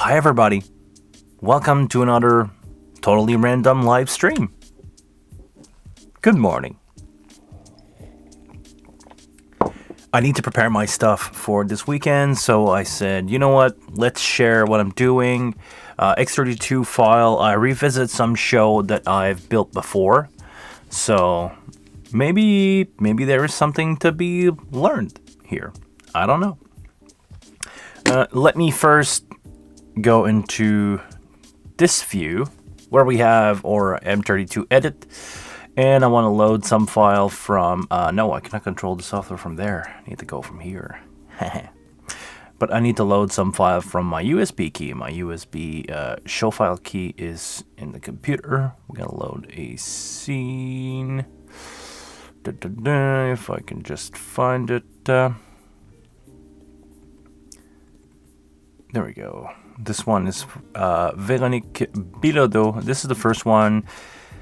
Hi everybody, welcome to another totally random live stream. Good morning. I need to prepare my stuff for this weekend, so I said, you know what, let's share what I'm doing. X32 file, I revisit some show that I've built before, so maybe there is something to be learned here. I don't know. Let me first go into this view where we have our M32 edit, and I want to load some file from no, I cannot control the software from there. I need to go from here. But I need to load some file from my USB key. My USB show file key is in the computer. We're gonna load a scene. If I can just find it. There we go. This one is Véronique Bilodeau. This is the first one.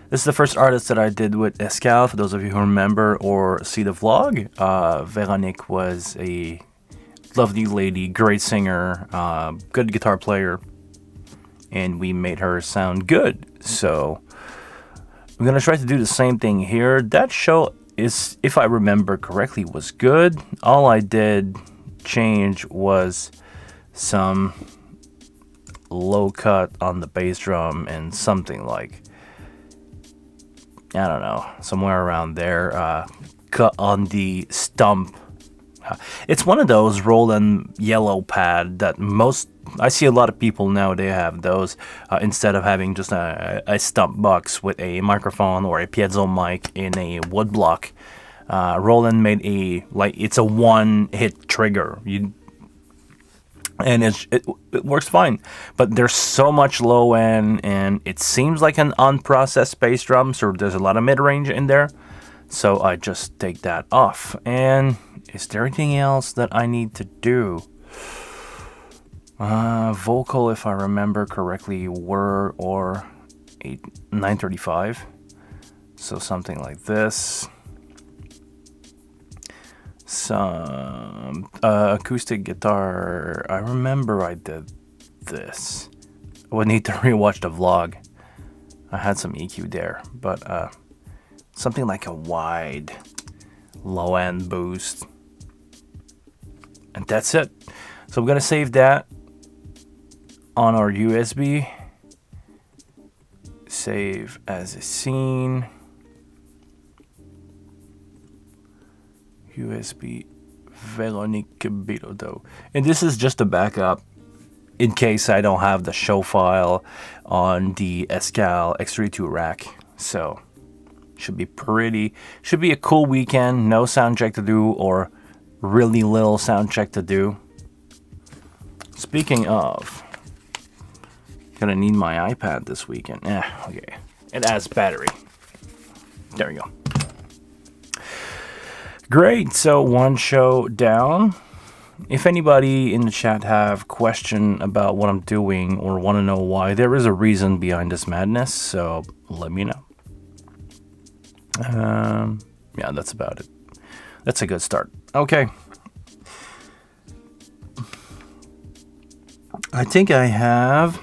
This is the first artist that I did with Escal, for those of you who remember or see the vlog. Véronique was a lovely lady, great singer, good guitar player, and we made her sound good. So I'm going to try to do the same thing here. That show is, if I remember correctly, was good. All I did change was some low cut on the bass drum and something like, I don't know, somewhere around there, cut on the stump. It's one of those Roland yellow pad that I see a lot of people now, they have those instead of having just a stump box with a microphone or a piezo mic in a wood block. Roland made it's a one hit trigger. And it works fine, but there's so much low end, and it seems like an unprocessed bass drum, so there's a lot of mid-range in there, so I just take that off. And is there anything else that I need to do? Vocal, if I remember correctly, were or 935, so something like this. Some acoustic guitar. I remember I did this. I would need to rewatch the vlog. I had some EQ there, but something like a wide low end boost, and that's it. So I'm gonna save that on our USB. Save as a scene. USB Véronique Bilodeau. And this is just a backup in case I don't have the show file on the Escal X32 rack. So should be a cool weekend. No sound check to do, or really little sound check to do. Speaking of, gonna need my iPad this weekend. Okay. It has battery. There we go. Great, so one show down. If anybody in the chat have question about what I'm doing or want to know why, there is a reason behind this madness, so let me know. Yeah, that's about it. That's a good start. Okay. I think I have...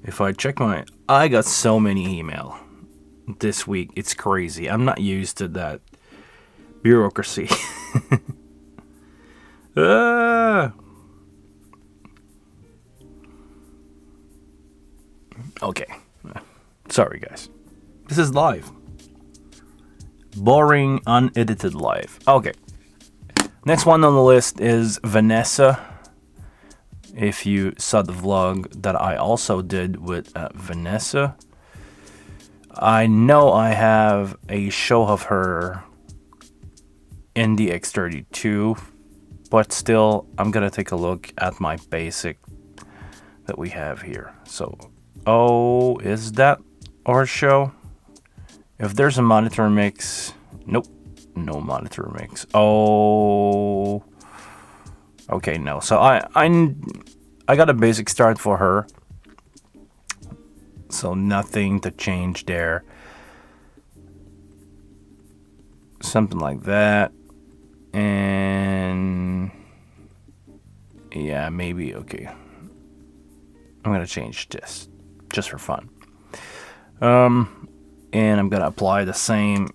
If I check I got so many email this week. It's crazy. I'm not used to that bureaucracy. Okay. Sorry, guys. This is live. Boring, unedited live. Okay. Next one on the list is Vanessa. If you saw the vlog that I also did with Vanessa, I know I have a show of her in the X32, but still, I'm gonna take a look at my basic that we have here. So, is that our show? If there's a monitor mix, nope, no monitor mix. Okay, no. So I got a basic start for her. So nothing to change there. something like that. And yeah, maybe, okay. I'm going to change this just for fun. And I'm going to apply the same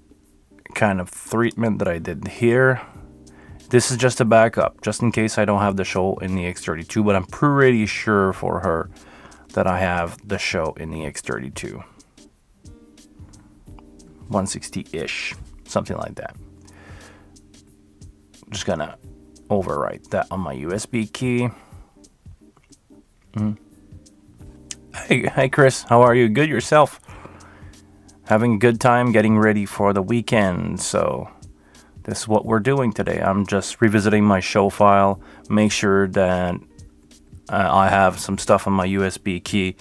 kind of treatment that I did here. This is just a backup, just in case I don't have the show in the X32, but I'm pretty sure for her that I have the show in the X32. 160-ish, something like that. I'm just gonna overwrite that on my USB key. Hey Chris, how are you? Good yourself? Having a good time getting ready for the weekend, so this is what we're doing today. I'm just revisiting my show file, make sure that I have some stuff on my USB key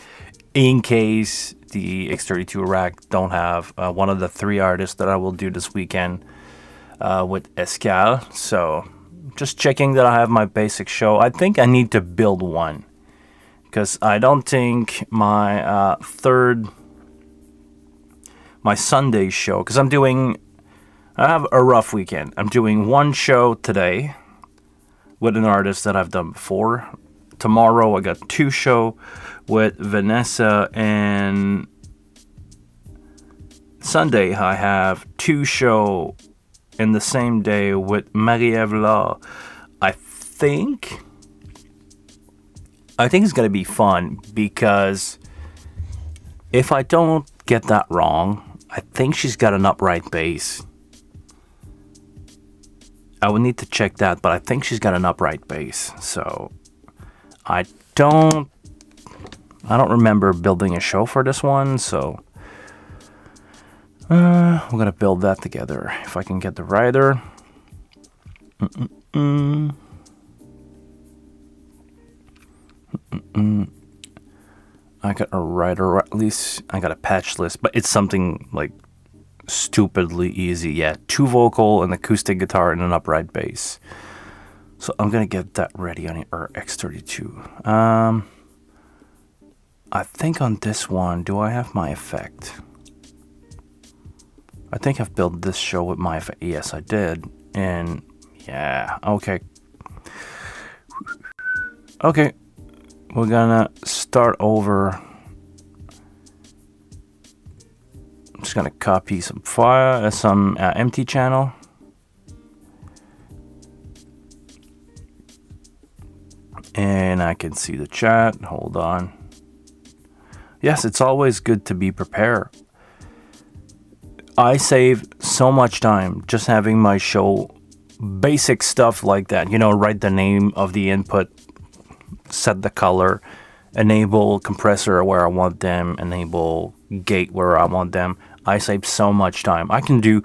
in case the X32 rack don't have one of the 3 artists that I will do this weekend with Escal. So just checking that I have my basic show. I think I need to build one because I don't think my my Sunday show, because I have a rough weekend. I'm doing one show today with an artist that I've done before. Tomorrow I got 2 shows with Vanessa, and Sunday I have 2 shows in the same day with Marie-Ève. I think it's going to be fun because if I don't get that wrong, I think she's got an upright bass. I would need to check that, but I think she's got an upright bass. So I don't remember building a show for this one, so we're gonna build that together if I can get the rider. I got a rider, or at least I got a patch list, but it's something like stupidly easy. Yeah, 2 vocal, an acoustic guitar, and an upright bass. So I'm gonna get that ready on our X32. I think on this one, do I have my effect? I think I've built this show with my effect. Yes, I did. And yeah, okay. Okay, we're gonna start over. I'm just gonna copy some file, some empty channel. And I can see the chat. Hold on. Yes, it's always good to be prepared. I save so much time just having my show basic stuff like that. You know, write the name of the input, set the color, enable compressor where I want them, enable gate where I want them. I save so much time. I can do,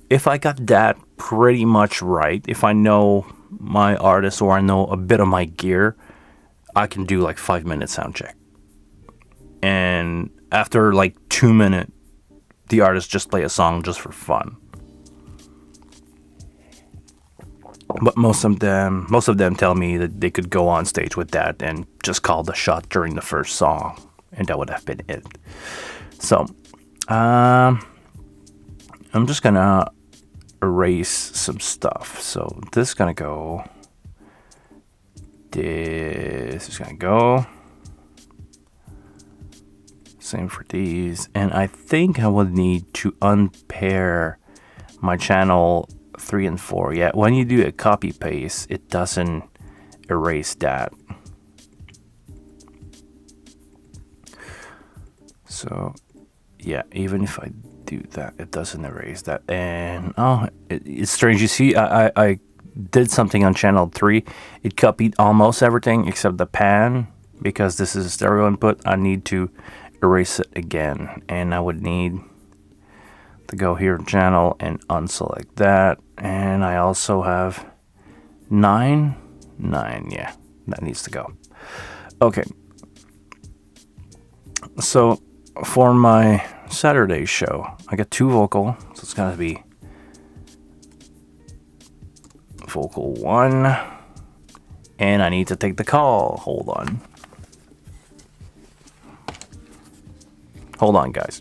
if I got that pretty much right, if I know my artist or I know a bit of my gear, I can do like 5-minute sound check. And after like 2 minutes, the artist just play a song just for fun. But most of them tell me that they could go on stage with that and just call the shot during the first song, and that would have been it. So, I'm just gonna erase some stuff. So this is gonna go. This is gonna go. Same for these. And I think I would need to unpair my channel 3 and 4. Yeah, when you do a copy paste, it doesn't erase that. So yeah, even if I do that, it doesn't erase that. And it's strange. You see, I did something on channel 3. It copied almost everything except the pan, because this is a stereo input. I need to erase it again, and I would need to go here channel and unselect that. And I also have 9. Yeah, that needs to go. Okay, so for my Saturday show, I got 2 vocal, so it's gonna be vocal 1, and I need to take the call. Hold on, guys.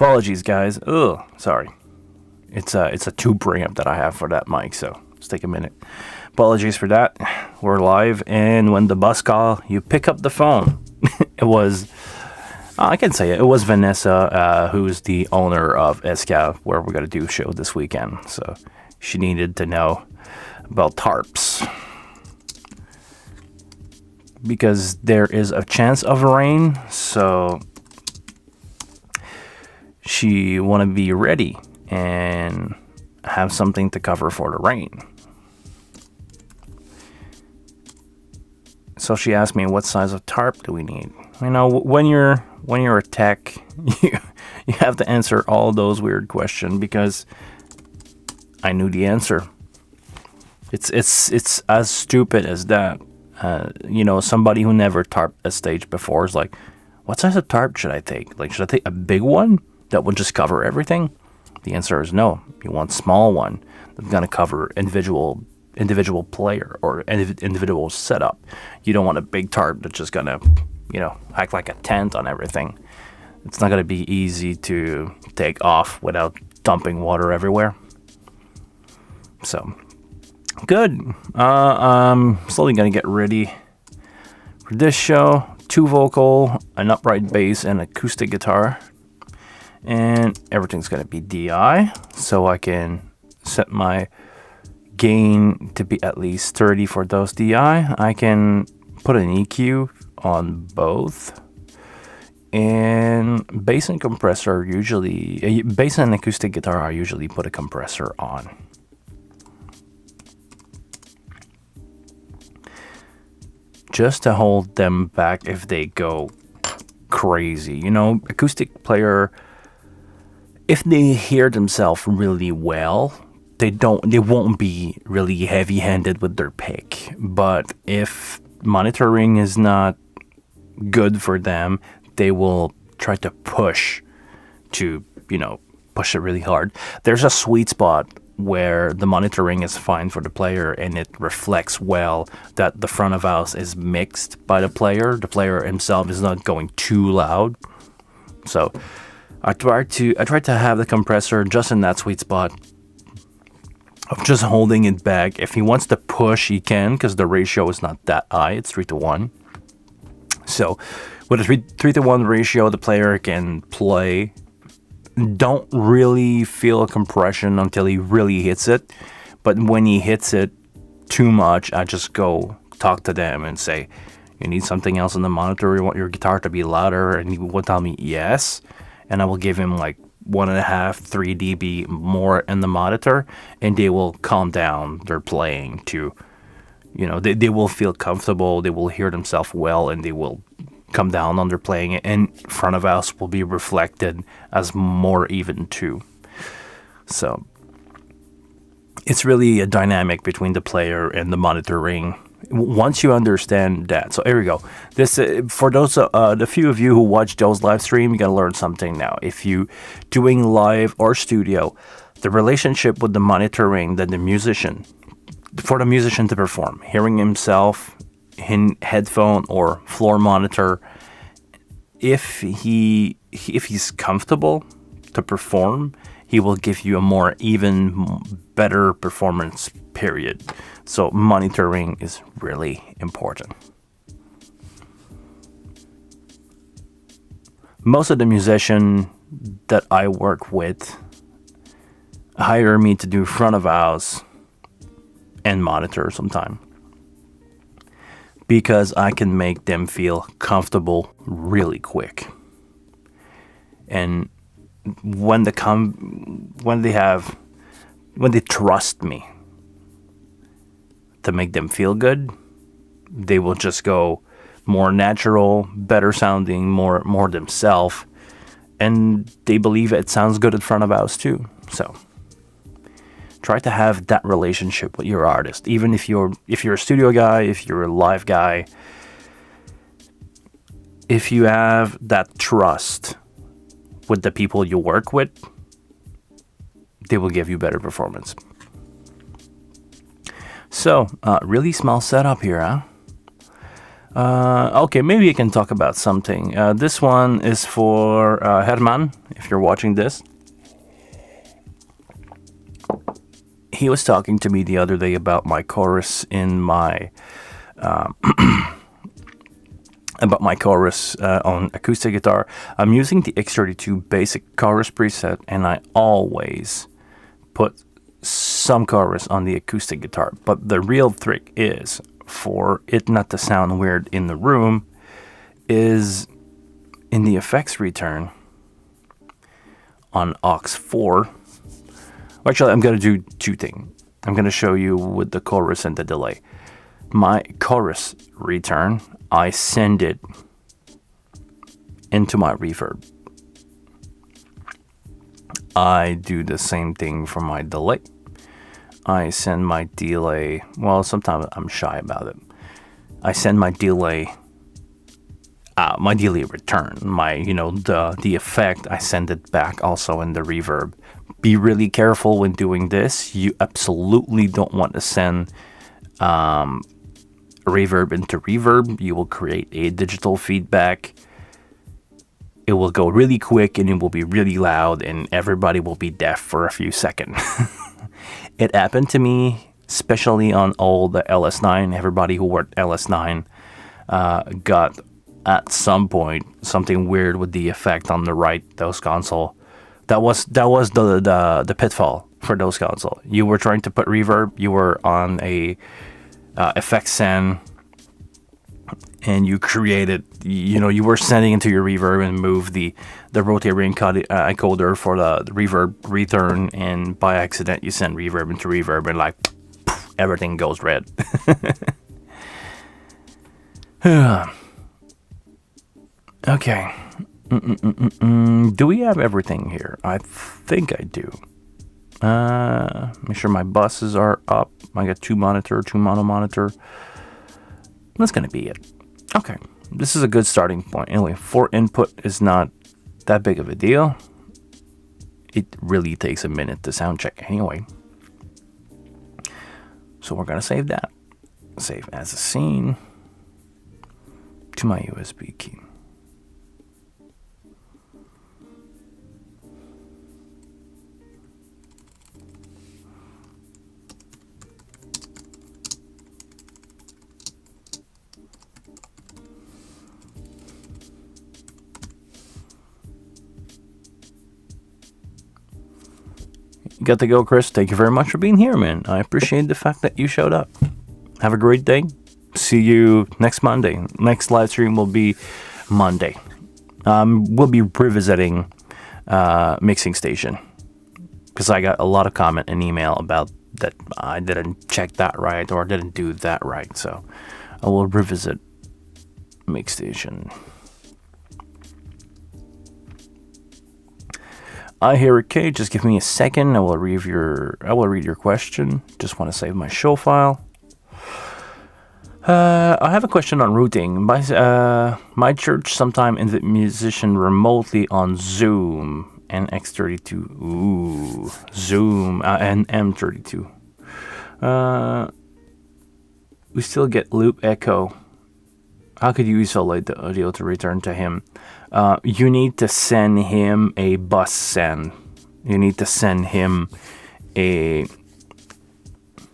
Apologies, guys. Ugh, sorry. It's a tube preamp that I have for that mic, so let's take a minute. Apologies for that. We're live, and when the bus call, you pick up the phone. It was, I can say it. It was Vanessa, who's the owner of SCAV, where we're gonna do a show this weekend. So she needed to know about tarps because there is a chance of rain. So she want to be ready and have something to cover for the rain. So she asked me, what size of tarp do we need? You know, when you're a tech, you have to answer all those weird questions because I knew the answer. It's as stupid as that. You know, somebody who never tarped a stage before is like, what size of tarp should I take? Like, should I take a big one that will just cover everything? The answer is no. You want a small one that's gonna cover individual player or individual setup. You don't want a big tarp that's just gonna, you know, act like a tent on everything. It's not gonna be easy to take off without dumping water everywhere. So, good. I'm slowly gonna get ready for this show. 2 vocal, an upright bass, and acoustic guitar. And everything's gonna be DI, so I can set my gain to be at least 30 for those DI. I can put an EQ on both. And bass and compressor usually, bass and acoustic guitar, I usually put a compressor on. Just to hold them back if they go crazy. You know, acoustic player, if they hear themselves really well, they won't be really heavy-handed with their pick. But if monitoring is not good for them, they will try to push it really hard. There's a sweet spot where the monitoring is fine for the player and it reflects well that the front of house is mixed by the player. The player himself is not going too loud. So I tried to have the compressor just in that sweet spot of just holding it back. If he wants to push, he can, because the ratio is not that high. It's 3-1. So with a 3-1 ratio, the player can play. Don't really feel a compression until he really hits it. But when he hits it too much, I just go talk to them and say, you need something else on the monitor? You want your guitar to be louder? And he will tell me yes. And I will give him like 1.5, 3 dB more in the monitor, and they will calm down their playing to, you know, they will feel comfortable, they will hear themselves well, and they will come down on their playing, and front of house will be reflected as more even too. So it's really a dynamic between the player and the monitoring. Once you understand that, so here we go. This for those the few of you who watch Joe's live stream, you gotta learn something now. If you doing live or studio, the relationship with the monitoring that the musician to perform, hearing himself in headphone or floor monitor, if he's comfortable to perform, he will give you a more even, better performance period. So monitoring is really important. Most of the musicians that I work with hire me to do front of house and monitor sometime, because I can make them feel comfortable really quick. And when they trust me to make them feel good, they will just go more natural, better sounding, more themselves, and they believe it sounds good in front of house too. So try to have that relationship with your artist, even if you're a studio guy, if you're a live guy. If you have that trust with the people you work with, they will give you better performance. So, really small setup here, huh? Okay, maybe I can talk about something. This one is for Herman, if you're watching this. He was talking to me the other day about my chorus in my on acoustic guitar. I'm using the X32 basic chorus preset, and I always put some chorus on the acoustic guitar. But the real trick is, for it not to sound weird in the room, is in the effects return on aux 4. Actually, I'm going to do two things. I'm going to show you with the chorus and the delay. My chorus return, I send it into my reverb. I do the same thing for my delay. I send my delay, well, sometimes I'm shy about it. I send my delay return, the effect, I send it back also in the reverb. Be really careful when doing this. You absolutely don't want to send reverb into reverb. You will create a digital feedback. It will go really quick and it will be really loud and everybody will be deaf for a few seconds. It happened to me, especially on all the LS9. Everybody who worked LS9 got at some point something weird with the effect on the right DOS console. That was the pitfall for DOS console. You were trying to put reverb. You were on a effects send, and you created. You were sending into your reverb and move the rotary encoder for the reverb return, and by accident you send reverb into reverb, and like poof, everything goes red. Okay. Do we have everything here? I think I do. Make sure my buses are up. I got two mono monitor. That's going to be it. Okay. This is a good starting point. Anyway, 4 input is not that big of a deal. It really takes a minute to sound check anyway. So we're going to save that. Save as a scene to my USB key. Got to go, Chris. Thank you very much for being here, man. I appreciate the fact that you showed up. Have a great day. See you next Monday. Next live stream will be Monday. We'll be revisiting Mixing Station, because I got a lot of comment and email about that I didn't check that right or didn't do that right. So I will revisit Mix Station. I hear it, Kate. Just give me a second. I will read your question. Just want to save my show file. I have a question on routing. My church sometime invite musician remotely on Zoom and X32. Ooh, Zoom and M32. We still get loop echo. How could you isolate the audio to return to him? You need to send him a bus send. You need to send him a...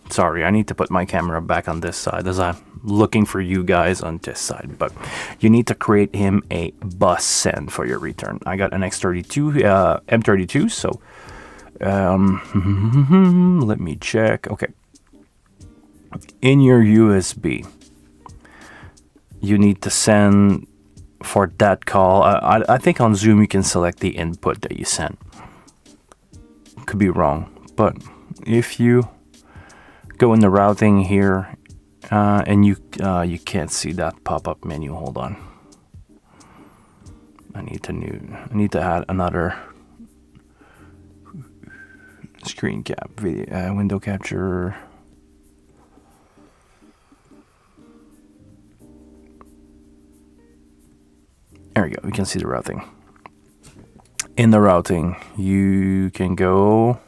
Sorry, I need to put my camera back on this side as I'm looking for you guys on this side. But you need to create him a bus send for your return. I got an X32, M32, so... let me check. Okay. In your USB, you need to send... For that call, I think on Zoom you can select the input that you send. Could be wrong, but if you go in the routing here and you can't see that pop-up menu. Hold on, I need to add another screen cap video window capture. There we go. You can see the routing. In the routing, you can go.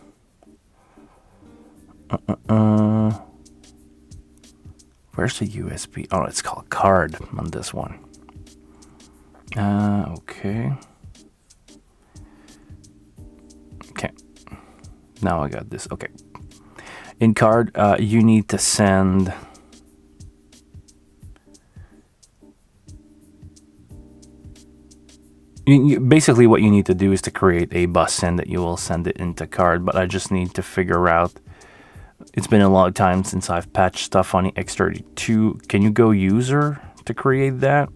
Where Where's the USB? Oh, it's called card on this one. Okay. Okay. Now I got this. Okay. In card, you need to send. Basically, what you need to do is to create a bus send that you will send it into card. But I just need to figure out. It's been a long time since I've patched stuff on the X32. Can you go user to create that?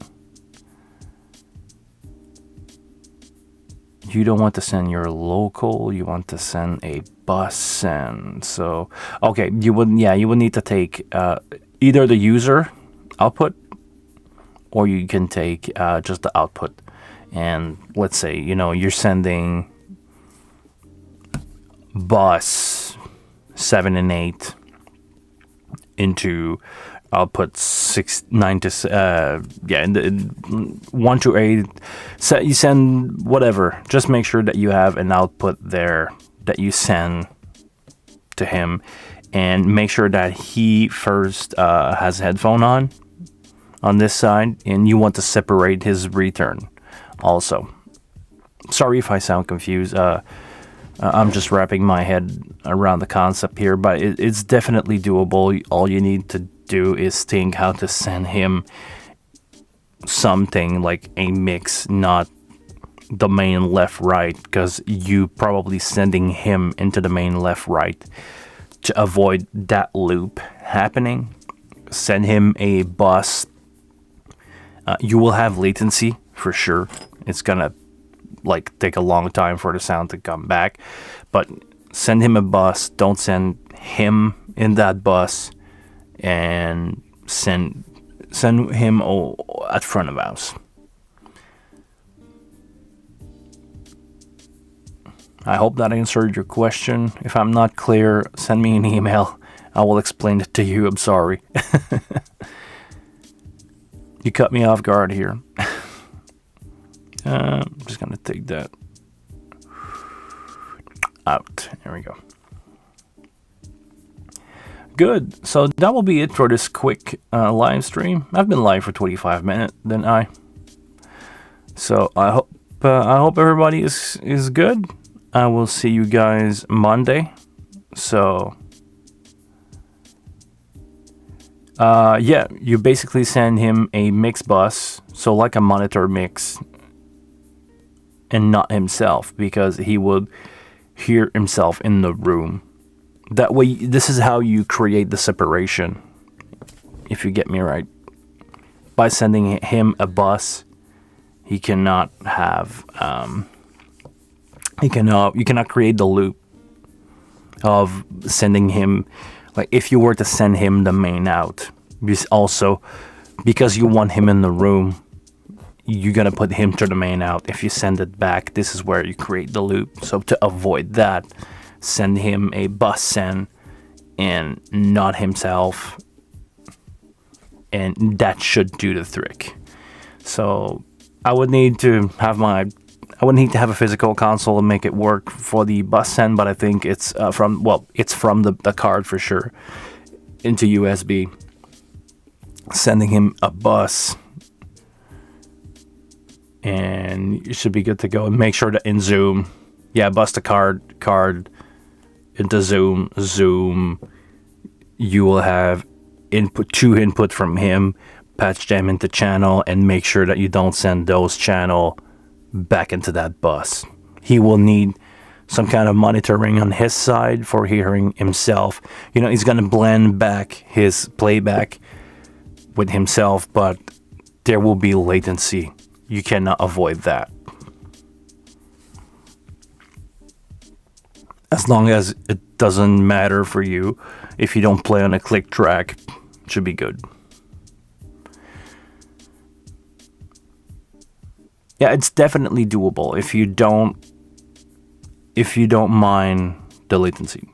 You don't want to send your local. You want to send a bus send. So, okay, you would need to take either the user output, or you can take just the output. And let's say, you're sending bus 7 and 8 into output 9 to in 1 to 8. So you send whatever. Just make sure that you have an output there that you send to him, and make sure that he first has headphone on this side, and you want to separate his return. Also, sorry if I sound confused. I'm just wrapping my head around the concept here, but it's definitely doable. All you need to do is think how to send him something like a mix, not the main left right, because you probably sending him into the main left right to avoid that loop happening. Send him a bus. You will have latency for sure. It's gonna take a long time for the sound to come back, but send him a bus. Don't send him in that bus, and send him at front of house. I hope that answered your question. If I'm not clear, send me an email. I will explain it to you. I'm sorry. You cut me off guard here. I'm just going to take that out. There we go. Good. So that will be it for this quick live stream. I've been live for 25 minutes, didn't I? So I hope everybody is good. I will see you guys Monday. So you basically send him a mix bus, so like a monitor mix, and not himself, because he would hear himself in the room. That way, this is how you create the separation, if you get me right. By sending him a bus, he cannot have, you cannot create the loop of sending him, like if you were to send him the main out, because you want him in the room, you're going to put him to the main out. If you send it back, this is where you create the loop. So to avoid that, send him a bus send and not himself, and that should do the trick. So I would need to have a physical console and make it work for the bus send, but I think it's from the card for sure into USB. Sending him a bus, and you should be good to go. And make sure that in Zoom, bus the card into Zoom, you will have two input from him, patch them into channel, and make sure that you don't send those channel back into that bus. He will need some kind of monitoring on his side for hearing himself. He's going to blend back his playback with himself, but there will be latency. You cannot avoid that. As long as it doesn't matter for you, if you don't play on a click track, it should be good. Yeah, it's definitely doable if you don't mind the latency.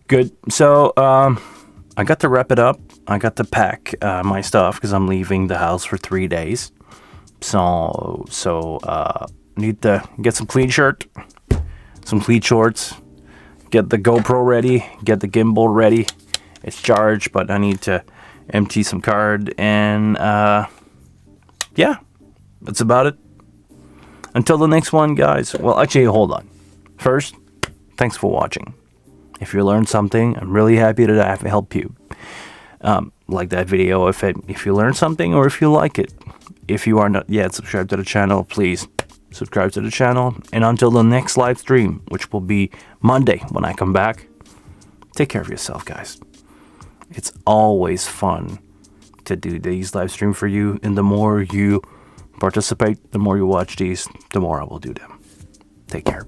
Good. So I got to wrap it up. I got to pack my stuff because I'm leaving the house for 3 days. So need to get some clean shirt, some clean shorts, get the GoPro ready, get the gimbal ready. It's charged, but I need to empty some card, and yeah, that's about it. Until the next one, guys. Well, actually, hold on. First, thanks for watching. If you learned something, I'm really happy that I have helped you. Like that video if you learned something, or if you like it. If you are not yet subscribed to the channel, please subscribe to the channel. And until the next live stream, which will be Monday when I come back, take care of yourself, guys. It's always fun to do these live streams for you, and the more you participate, the more you watch these, the more I will do them. Take care.